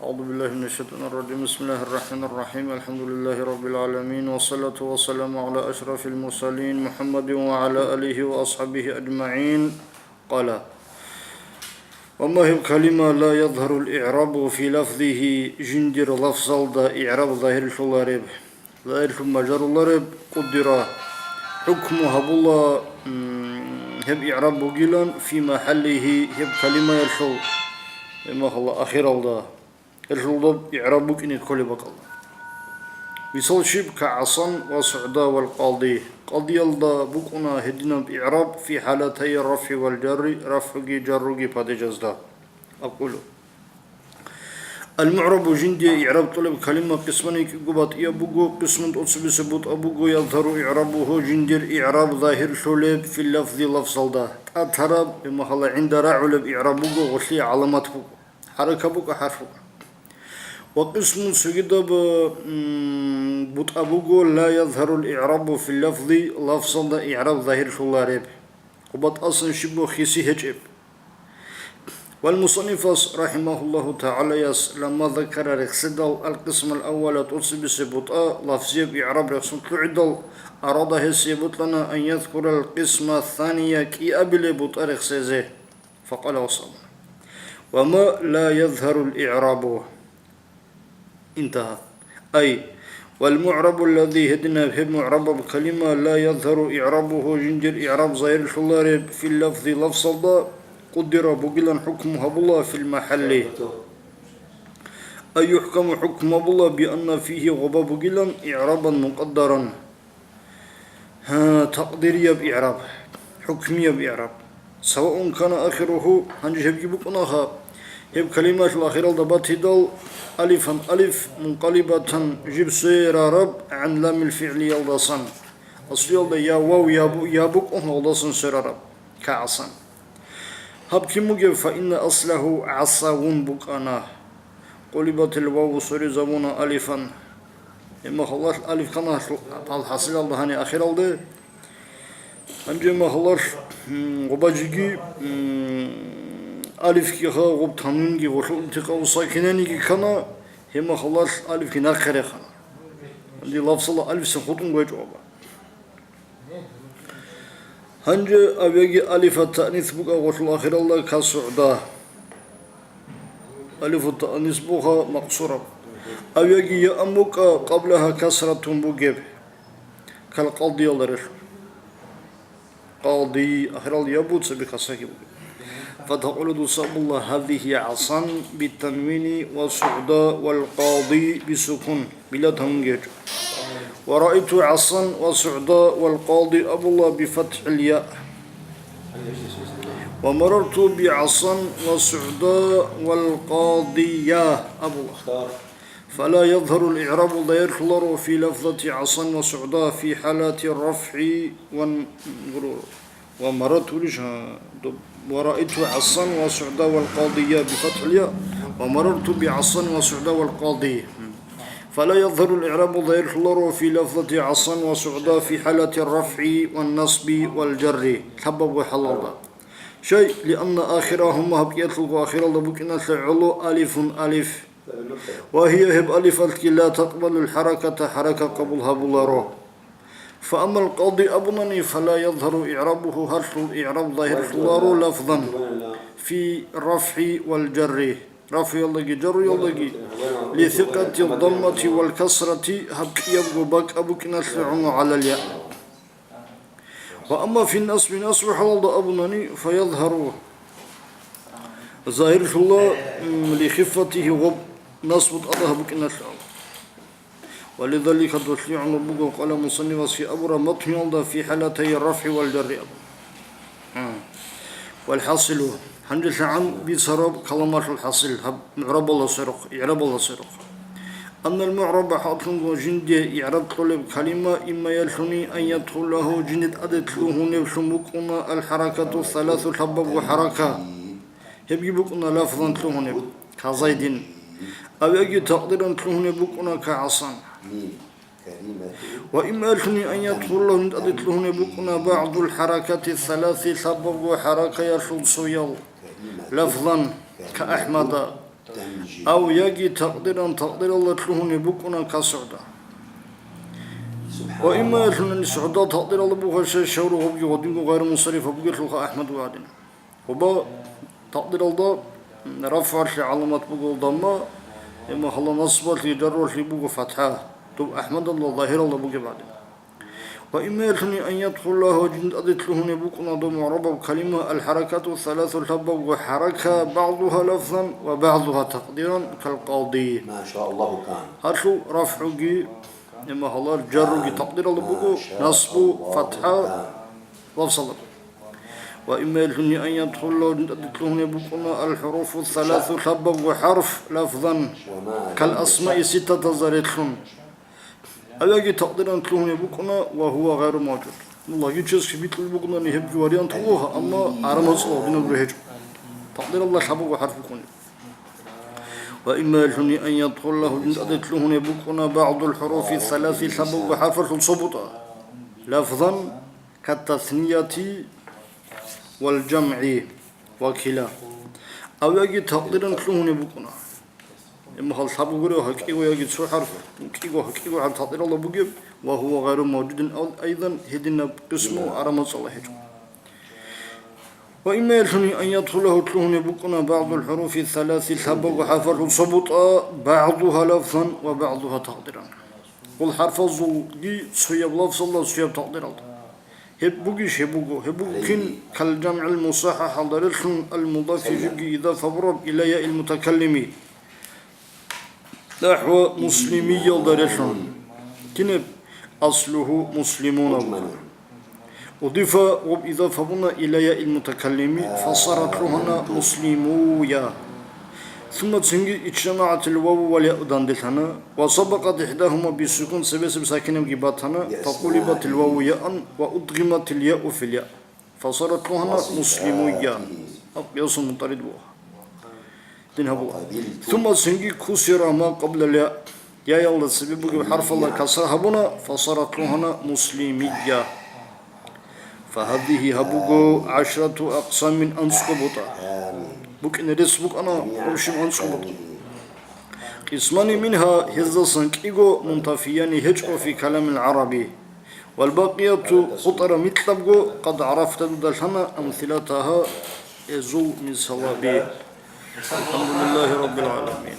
أعوذ بالله من الشيطان الرجيم بسم الله الرحمن الرحيم الحمد لله رب العالمين والصلاة والسلام على أشرف المرسلين محمد وعلى آله وأصحابه أجمعين قال وما هي كلمة لا يظهر الإعراب في لفظه جندر لفظ إعراب ظاهر الشلارب ظاهر مجر اللارب قدر حكمها بالله هب إعراب بقيلا في محله هب كلمة يرشو إما الله أخير الله الرضب إعرابك إن كل بقى وصل شيب كعصن وصعدا والقاضي قاضي الله بكنا هدنا بإعراب في حالتي الرفع والجر رفعي جرقي بدجزدا أقول المعرب جندي إعراب طلب كلمة قسمني قبط يبقو قسم تصب سبوت أبقو يظهر إعرابه جندر إعراب ظاهر شلب في اللفظ لفظ ده أتراب بمحل عند رعلب إعرابه غشي علامته حركة بك حرفك وقسم سجدب بطأبوغو لا يظهر الإعراب في اللفظ لفظا إعراب ظاهر شلارب وبط أصلا شبه خيسي هجب والمصنف رحمه الله تعالى لما ذكر رخصدل القسم الأول تصب سبطاء لفظي بإعراب رخصن تعدل أراد هسيبط لنا أن يذكر القسم الثاني كي أبل بطأ رخصزه فقال وصل وما لا يظهر الإعراب انتهى أي والمعرب الذي هدنا به معرب بكلمة لا يظهر إعرابه جندر إعراب ظاهر شلارب في اللفظ لفظ الله قدر بقلا حكمها بالله في المحل أي يحكم حكم بالله بأن فيه غبا بقلا إعرابا مقدرا تقديريا بإعراب حكميا بإعراب سواء كان آخره هنجيب بقناها هب كلمة الأخيرة ضبط هدل ألفا ألف منقلبة جيب سير رب عن لام الفعل يلدصن أصل يلد يا واو يا بوك يلدصن سير رب كعصن هب كمجب فإن أصله عصاون بقنا قلبت الواو سوري زمون ألفا إما خلاص ألف كان الحاصل الله هني أخيرا ده أنجما خلاص وباجي ألف كي خا غب تمنجي وشو انتقال ساكناني كي كنا هما خلاص ألف كي ناخره خنا عندي لفظ الله ألف سخطون وجوابا هنج أبيجي ألف التأنيث بقى وشو آخر الله كسعدا ألف التأنيث بقى مقصورة أبيجي يأمك قبلها كسرة بقى كالقاضي الله رش قاضي آخر الله يبوت بكساكي بقى فتقول صاب الله هذه عصا بالتنوين والسعداء والقاضي بسكون بلا تنجر ورأيت عصا والسعداء والقاضي أبو الله بفتح الياء ومررت بعصا والسعداء والقاضية أبو الله فلا يظهر الإعراب ضير خلر في لفظة عصا وسعداء في حالات الرفع والغرور ومررت ورأيت عصا وسعدا والقاضية بفتح الياء ومررت بعصا وسعدا والقاضي فلا يظهر الإعراب ظاهر خلره في لفظة عصا وسعدا في حالة الرفع والنصب والجر حبب وحلال شيء لأن آخرهما هبقيت آخر الله بكنا علو ألف ألف وهي هب ألف لا تقبل الحركة حركة قبلها بلاره فأما القاضي أبنني فلا يظهر إعرابه هرش الإعراب ظاهر خلاره لفظا في الرفع والجر رفع يلقي جر يلقي لثقة الضمة والكسرة هبك يبقى بك أبوك نسلعون على الياء وأما في النصب نصب حلال أبنني فيظهر ظاهر الله لخفته غب نصب أضه بك نسلعون ولذلك تشريع النبوة قال مصنف في أبرى مطمئن في حالتي الرفع والجر والحاصل حنجل عن بسرب كلمات الحاصل معرب الله سرق إعراب الله سرق أن المعرب حاطن وجند إعراب طلب كلمة إما يلحني أن يدخل له جند أدتله نفسمكنا الحركة الثلاث سبب وحركة يبقنا لفظا تلهن كزيد أو يجي تقديرا تلهن بكنا كعصا وإما يلحني أن يدخل له جند أدتله بكنا بعض الحركات الثلاث سبب وحركة يشل سيل لفظا كأحمد أو يجي تقدير الله تلهن بكنا كسعودة وإما يلهن السعودة تقدير الله بوها الشهور وبقي ودينه غير منصرف وبقي لها أحمد وعدنا وبا تقدير الله رفع علامات بقول ضمة إما خلا نصبت لجر لبوق فتحة تو أحمد الله ظاهر الله بوق بعدين وإما يلهن أن يدخل له جند أدت لهن بوقنا ضم ربع كلمة الحركات الثلاث الحبة وحركة بعضها لفظا وبعضها تقديرا كالقاضي ما شاء الله كان هاتلو رفعه إما خلا جره تقدير الله بوق نصب فتحة لفظ الله وإما يلهن أن يدخل له جند أدت لهن بوقنا الحروف الثلاث الحبة وحرف لفظا كالأسماء ستة زريتلون ألاقي تقديرا تلوهن بكنا وهو غير موجود والله يجلس في بيت البكنا نهب جواريان تلوها أما عرم صلاة دين الرهج تقدير الله حبه وحرف كون وإما يلهن أن يدخل له جند تلوهن بكنا بعض الحروف الثلاث حبه وحرف الصبوطة لفظا كالتثنية والجمع وكلا ألاقي تقديرا تلوهن بكنا إما خلص حبوا قريه هكيو يجد سو حرف هكيو عن تطير الله بجيب وهو غير موجود أيضا هدنا قسمه عرم صلى الله وإما يلهن أن يدخله تلهن بكنا بعض الحروف الثلاث الحبة وحرف صبط بعضها لفظا وبعضها تقديرا والحرف الزوجي سيب لفظ الله سيب تقدير الله هبوكين كالجمع المصحح حضرتهم المضاف إذا فبرب إلى ياء المتكلم نحو مسلمي ضرشون كنب أصله مسلمون أضيف وإذا فبنا إلى ياء المتكلم فصارت لهنا مسلمويا ثم تنجي اجتمعت الواو والياء داندلتنا وسبقت إحداهما بالسكون سبب ساكنة جباتنا فقلبت الواو ياء وأدغمت الياء في الياء فصارت لهنا مسلمويا يصل مطرد بوها ثم سنجي كسر ما قبل الياء يا يلا سبب حرف الله كسرها بنا فصارت لهنا مسلمية فهذه هبوغو 10 أقسام من أنسقبطة بك ندس بك أنا أرشم أنسقبطة قسمان منها هذا سنكيغو منطفيان هجو في كلام العربي والباقية خطر مثلبغو قد عرفت دلهنا أمثلتها يزو من صوابي الحمد لله رب العالمين.